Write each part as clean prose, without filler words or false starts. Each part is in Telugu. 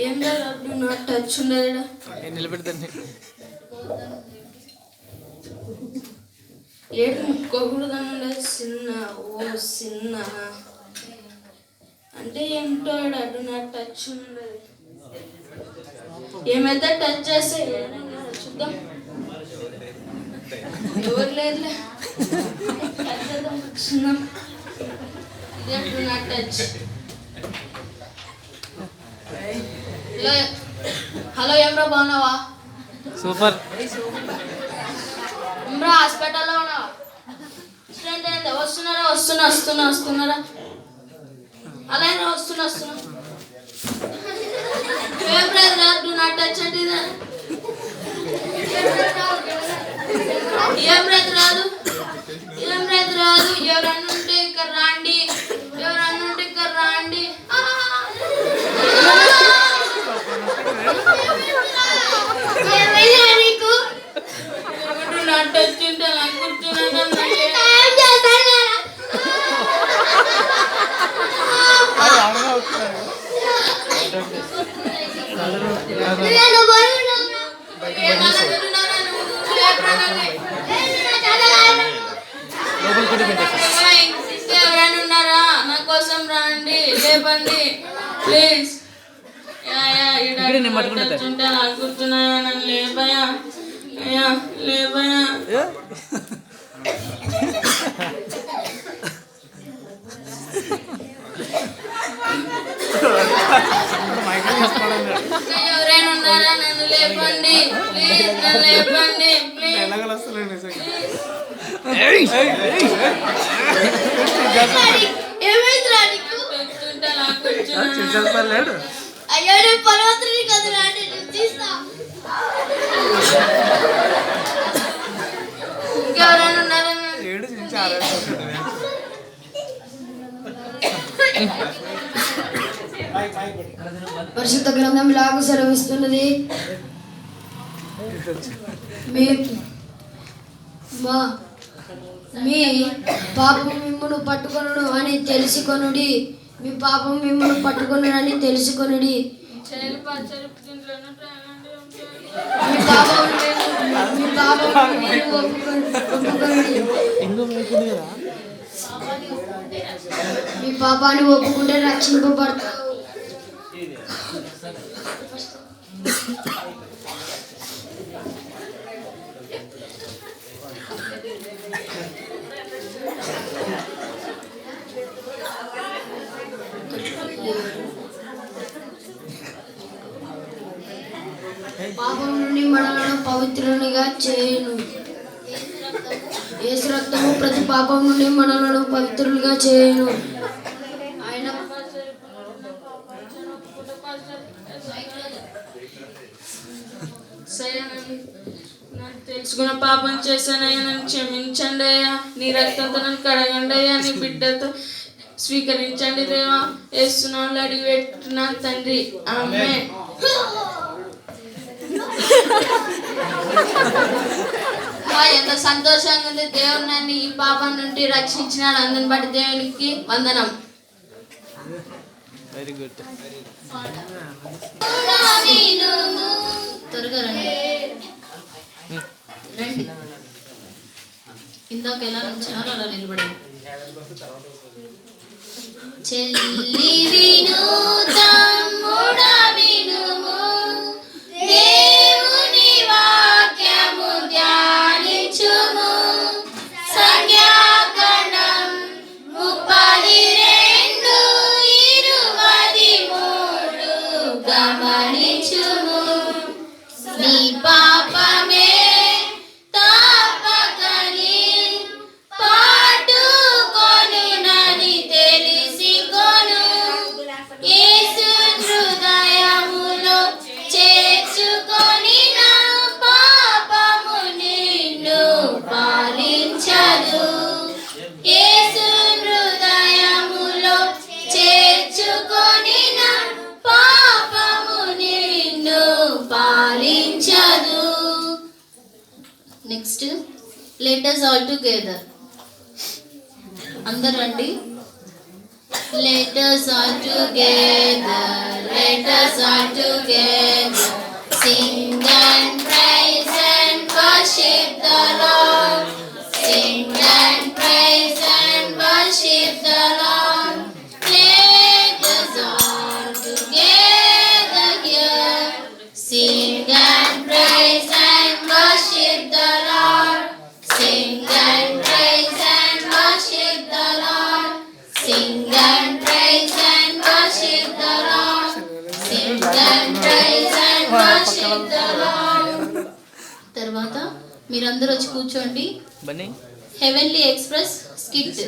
ఏం లేదు నా టచ్ ఉండదు నిలబెడతాను. ఏడు ముట్టుకోకూడదు చిన్న ఓ చిన్న అంటే ఏంటో అడు నా టచ్ ఉండదు. ఏమైతే టచ్ చేస్తే చూద్దాం. ఎవరు లేదులే చిన్న ఇదే నా టచ్. హలో ఏమ్రా బాగున్నావా? సూపర్. ఏమ్రా హాస్పిటల్లో ఉన్నావా? వస్తున్నారా అలా వస్తున్నా ఏం లేదు డు నాట్ టచ్ అంటే ఏం లేదు రాదు. ఎవరన్నా ఉంటే ఇక్కడ రాండి. నీకు నాట్ టచ్ ఉంటే నాకు కూర్చున్నాను. ఎవరైనా ఉన్నారా? నా కోసం రండి, లేపండి ప్లీజ్. కూర్చున్నాయా? నన్ను లేపయా ఎవరైనా ఉన్నారా? నన్ను లేపండి ప్లీజ్. అయ్యో నేను పర్వతుని కదా రాండి తీస్తా. ఇంకెవరైనా ఉన్నారా? పరిశుద్ధ గ్రంథం ఇలాగ సెలవిస్తున్నది, మీ పాపం మిమ్మును పట్టుకొనును అని తెలుసుకొనుడి. మీ పాపం మిమ్మును పట్టుకొను అని తెలుసుకొనుడి. మీ పాపాన్ని ఒప్పుకుంటే రక్షింపబడతావు. పాపం నుండి మనలను పవిత్రునిగా చేయును. యేసు రక్తము ప్రతి పాపం నుండి మనలను పవిత్రులుగా చేయును. ఆయన తెలుసుకున్న పాపం చేశానయ్యా, నన్ను క్షమించండి అయ్యా. నీ రక్తంతో నన్ను కడగండి అయ్యా. నీ బిడ్డతో స్వీకరించండి దేవా. యేసునామములో అడిగి పెట్టున్నా తండ్రి, ఆమేన్. ఎంత సంతోషంగా ఉంది. దేవుడు నన్ను ఈ పాపం నుండి రక్షించినాడు. అందుని బట్టి దేవునికి వందనం. Very good. త్వరగా రండి. ఇందాక ఎలా నుంచారో అలా నిలబడి. చెల్లి విను తమ్ముడా వినుము, దేవుని వాక్యము ధ్యానించుము. సంఖ్యాకాండం 32:23 గమనించుము. నీ పాపమే తప్పకని పట్టుకొనునని తెలిసికొను. యేసు హృదయములో చేర్చుకొని నా పాపము నిన్ను పాలించదు. యేసు హృదయములో చేర్చుకొని నా పాపము నిన్ను పాలించదు. Next, let us all together. అందరూ రండి. Let us all together, let us all together sing and praise and worship the Lord. Sing and praise and worship the Lord. Let us all together here sing and praise and worship the Lord. Sing and praise and worship the Lord. Sing and praise and worship the Lord. Sing and praise and worship the Lord. తర్వాత మీరందరూ వచ్చి కూర్చోండి. బన్నీ హెవెన్లీ ఎక్స్ప్రెస్ స్కిట్,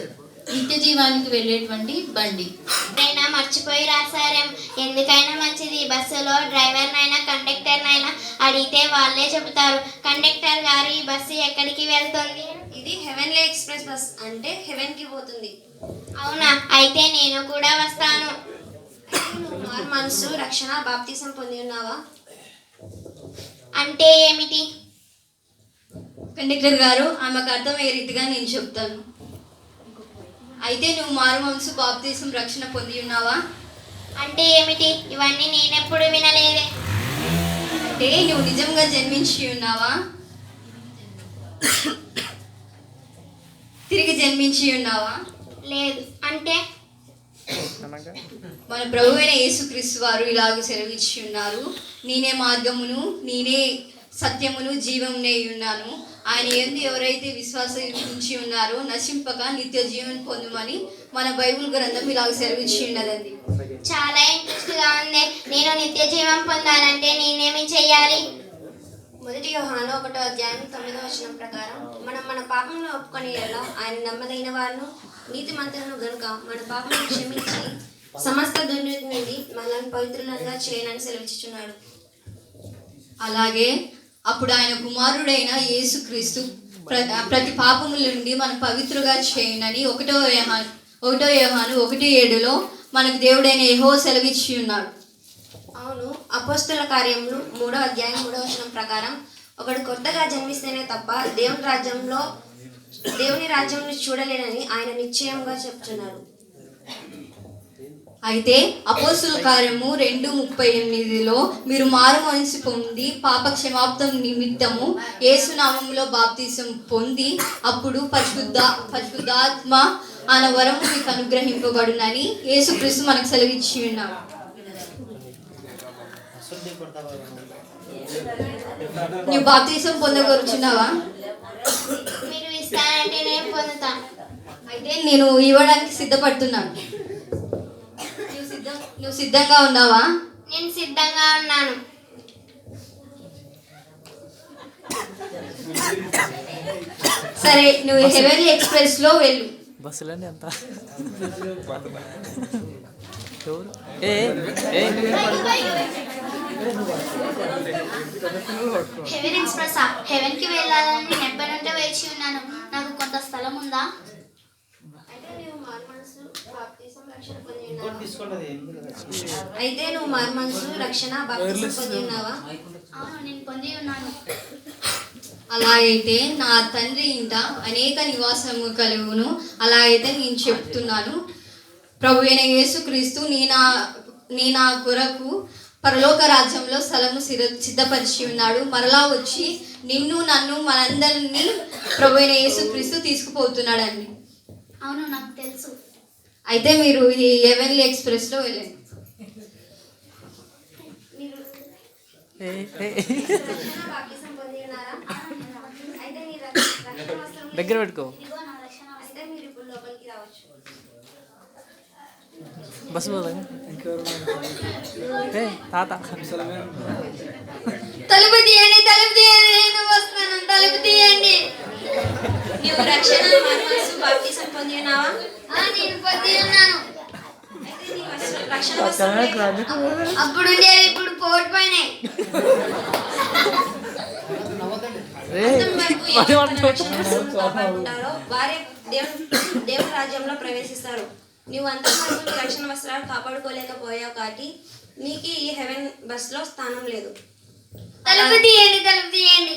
నిత్య జీవానికి వెళ్ళేటువంటి బండి. ఎప్పుడైనా మర్చిపోయి రాసారేం. ఎందుకైనా మంచిది, బస్సులో డ్రైవర్నైనా కండక్టర్నైనా అడిగితే వాళ్ళే చెబుతారు. కండక్టర్ గారు, ఈ బస్సు ఎక్కడికి వెళ్తుంది? ఇది హెవెన్లీ ఎక్స్ప్రెస్ బస్, అంటే హెవెన్కి పోతుంది. అవునా, అయితే నేను కూడా వస్తాను. నువ్వు మారు మనసు, రక్షణ, బాప్తిసం పొంది ఉన్నావా? అంటే ఏమిటి? కండక్టర్ గారు, ఆమెకు అర్థమయ్యే రీతిగా నేను చెప్తాను. అయితే నువ్వు మారు మనసు, బాప్తిసం, రక్షణ పొంది ఉన్నావా? అంటే ఏమిటి? ఇవన్నీ నేనెప్పుడు వినలేదే. అంటే నువ్వు నిజంగా జన్మించి ఉన్నావా? తిరిగి జన్మించి ఉన్నావా? లేదు. అంటే మన ప్రభువైన యేసుక్రీస్తు వారు ఇలాగ సెలవిచ్చి ఉన్నారు, నేనే మార్గమును, నేనే సత్యమును, జీవమునే ఉన్నాను. ఆయన యందు ఎవరైతే విశ్వాసం ఉంచి ఉన్నారో నశింపక నిత్య జీవనం పొందుమని మన బైబిల్ గ్రంథం ఇలాగ సెలవిచ్చి ఉన్నదండి. చాలా ఇంట్రెస్ట్గా ఉంది. నేను నిత్య జీవం పొందాలంటే నేనేమి చెయ్యాలి? మొదటి యోహాను 1:9 ప్రకారం మనం మన పాపంలో ఒప్పుకొని ఎలా ఆయన నమ్మదగిన వారును నీతిమంతులను గనుక మన పాపలను క్షమించి సమస్త దుర్నీతి నుండి మనల్ని పవిత్రులంగా చేయనని సెలవిచ్చుచున్నాడు. అలాగే అప్పుడు ఆయన కుమారుడైన యేసుక్రీస్తు ప్రతి పాపముల నుండి మనం పవిత్రుగా చేయనని 1 యోహాను 1:7 మనకు దేవుడైన యెహోవా సెలవిచ్చి ఉన్నాడు. అవును, అపోస్తల కార్యములు 3:3 ప్రకారం ఒకడు కొత్తగా జన్మిస్తేనే తప్ప దేవుని రాజ్యంను చూడలేనని ఆయన నిశ్చయంగా చెప్తున్నారు. అయితే అపోస్తల కార్యము 2:38 మీరు మారు మనసు పొంది పాప క్షమాపణ నిమిత్తము యేసు నామములో బాప్తిసం పొంది అప్పుడు పరిశుద్ధాత్మ అనే వరము మీకు అనుగ్రహింపబడునని యేసుక్రీస్తు మనకు సెలవిచ్చి ఉన్నాడు. నువ్వు బాప్తిసం పొందగలుగుతున్నావా? మీరు ఇస్తానంటే నేను పొందుతాను. అయితే నేను ఇవ్వడానికి సిద్ధపడుతున్నాను. నువ్వు సిద్ధంగా ఉన్నావా? నేను సిద్ధంగా ఉన్నాను. సరే, నువ్వు హెవెన్లీ ఎక్స్ప్రెస్ లో వెళ్ళు. బస్సులన్నీ అంత ఎవరు? ఏ ఏ హెవెన్ ఎక్స్ప్రెస్ హెవెన్కి వెళ్ళాలని నేను ఎప్పటి నుండి వేచి ఉన్నాను. నాకు కొంత స్థలం ఉందా? అయితే నువ్వు మారు మనసు, రక్షణ, బాప్తిసం పొంది ఉన్నావా? అవును, నేను పొంది ఉన్నాను. అలా అయితే నా తండ్రి ఇంట అనేక నివాసము కలుగును. అలా అయితే నేను చెప్తున్నాను, ప్రభు అయిన యేసుక్రీస్తు నీ నా కొరకు పరలోక రాజ్యంలో స్థలము సిద్ధపరిచి ఉన్నాడు. మరలా వచ్చి నిన్ను నన్ను మనందరినీ ప్రభు అయిన యేసుక్రీస్తు తీసుకుపోతున్నాడండి. అవును, నాకు తెలుసు. అయితే మీరు ఈ హెవెన్లీ ఎక్స్ప్రెస్ లో వెళ్ళండి. దగ్గర పెట్టుకో. బస్సు పోదా తాత తలుపు తీయండి, తలుపు తీయండి, నేను వస్తాను, తలుపు తీయండి. నువ్వు రక్షణ, మనసు, బాప్తిసం పొంది ఉన్నావా? నేను పొంది ఉన్నాను. రక్షణ వస్త్రములే అప్పుడు ఉండేవి ఇప్పుడు కోల్పోయినాయి. ఉంటారో వారే దేవుని రాజ్యంలో ప్రవేశిస్తారు. నువ్వు అంతవరకు రక్షణ వస్త్రాలు కాపాడుకోలేకపోయావు కాబట్టి నీకు ఈ హెవెన్ బస్ లో స్థానం లేదు. తలుపు తీయండి, తలుపు తీయండి.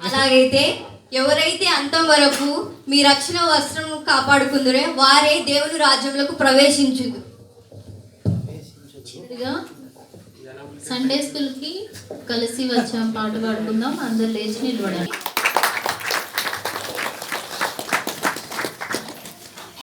అలాగైతే ఎవరైతే అంతం వరకు మీ రక్షణ వస్త్రం కాపాడుకుందరో వారే దేవుని రాజ్యంలోకి ప్రవేశించుదు. సండే స్కూల్కి కలిసి వచ్చాం, పాట పాడుకుందాం, అందరు లేచి నిలబడాలి.